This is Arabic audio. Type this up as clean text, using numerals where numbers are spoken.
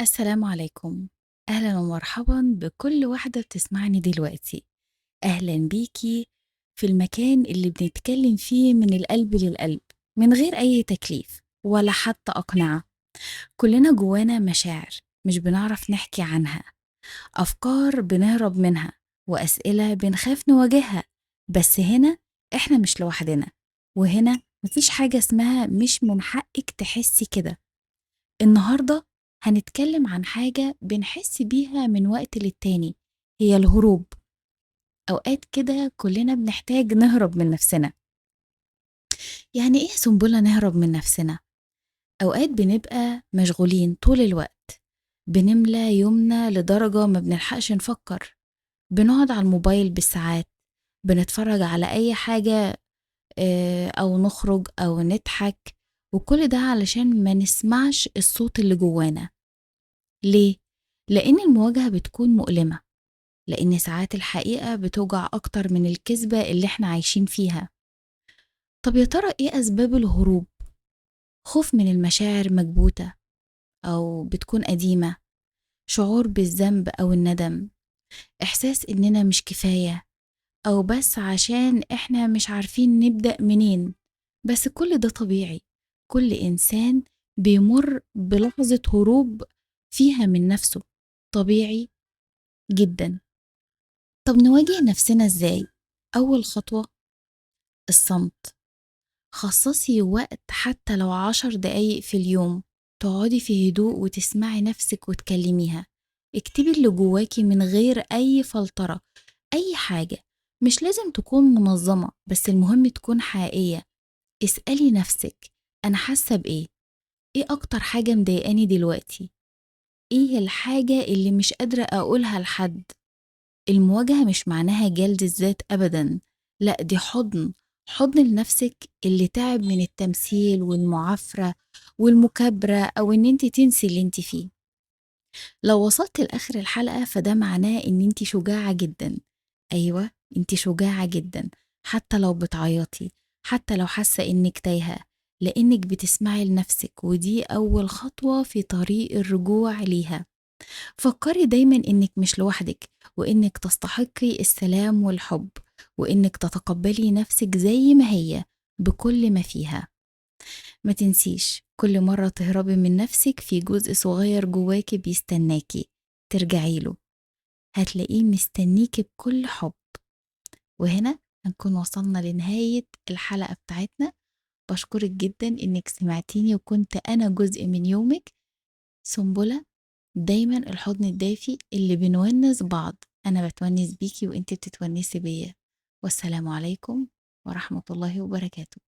السلام عليكم. أهلا ومرحبا بكل واحدة بتسمعني دلوقتي. أهلا بيكي في المكان اللي بنتكلم فيه من القلب للقلب، من غير أي تكليف ولا حتى أقنعة. كلنا جوانا مشاعر مش بنعرف نحكي عنها، أفكار بنهرب منها، وأسئلة بنخاف نواجهها. بس هنا إحنا مش لوحدنا، وهنا مفيش حاجة اسمها مش من حقك تحسي كده. النهاردة هنتكلم عن حاجة بنحس بيها من وقت للتاني، هي الهروب. أوقات كده كلنا بنحتاج نهرب من نفسنا. يعني إيه سنبلة نهرب من نفسنا؟ أوقات بنبقى مشغولين طول الوقت، بنملى يومنا لدرجة ما بنلحقش نفكر، بنقعد على الموبايل بالساعات، بنتفرج على أي حاجة، أو نخرج أو نضحك، وكل ده علشان ما نسمعش الصوت اللي جوانا. ليه؟ لأن المواجهة بتكون مؤلمة، لأن ساعات الحقيقة بتوجع أكتر من الكذبة اللي احنا عايشين فيها. طب يا ترى إيه أسباب الهروب؟ خوف من المشاعر مكبوتة أو بتكون قديمة، شعور بالذنب أو الندم، إحساس إننا مش كفاية، أو بس عشان احنا مش عارفين نبدأ منين. بس كل ده طبيعي، كل إنسان بيمر بلحظة هروب فيها من نفسه، طبيعي جدا. طب نواجه نفسنا إزاي؟ أول خطوة الصمت. خصصي وقت حتى لو 10 دقايق في اليوم، تقعدي في هدوء وتسمعي نفسك وتكلميها. اكتبي اللي جواكي من غير أي فلترة، أي حاجة. مش لازم تكون منظمة، بس المهم تكون حقيقية. اسألي نفسك، أنا حاسة بإيه؟ إيه أكتر حاجة مضايقاني دلوقتي؟ إيه الحاجة اللي مش قادرة أقولها لحد؟ المواجهة مش معناها جلد الذات أبدا، لا دي حضن لنفسك اللي تعب من التمثيل والمعافرة والمكابرة، أو إن انت تنسي اللي انت فيه. لو وصلت لآخر الحلقة فده معناه إن انت شجاعة جدا. أيوة، انت شجاعة جدا، حتى لو بتعيطي، حتى لو حاسة إنك تايهة، لأنك بتسمعي لنفسك، ودي أول خطوة في طريق الرجوع ليها. فكري دايما إنك مش لوحدك، وإنك تستحقي السلام والحب، وإنك تتقبلي نفسك زي ما هي بكل ما فيها. ما تنسيش، كل مرة تهربي من نفسك في جزء صغير جواكي بيستناكي ترجعي له، هتلاقيه مستنيكي بكل حب. وهنا هنكون وصلنا لنهاية الحلقة بتاعتنا. بشكرك جدا إنك سمعتيني وكنت أنا جزء من يومك. سنبلة، دايما الحضن الدافي اللي بنونس بعض. أنا بتونس بيكي وإنتي بتتونسي بيا. والسلام عليكم ورحمة الله وبركاته.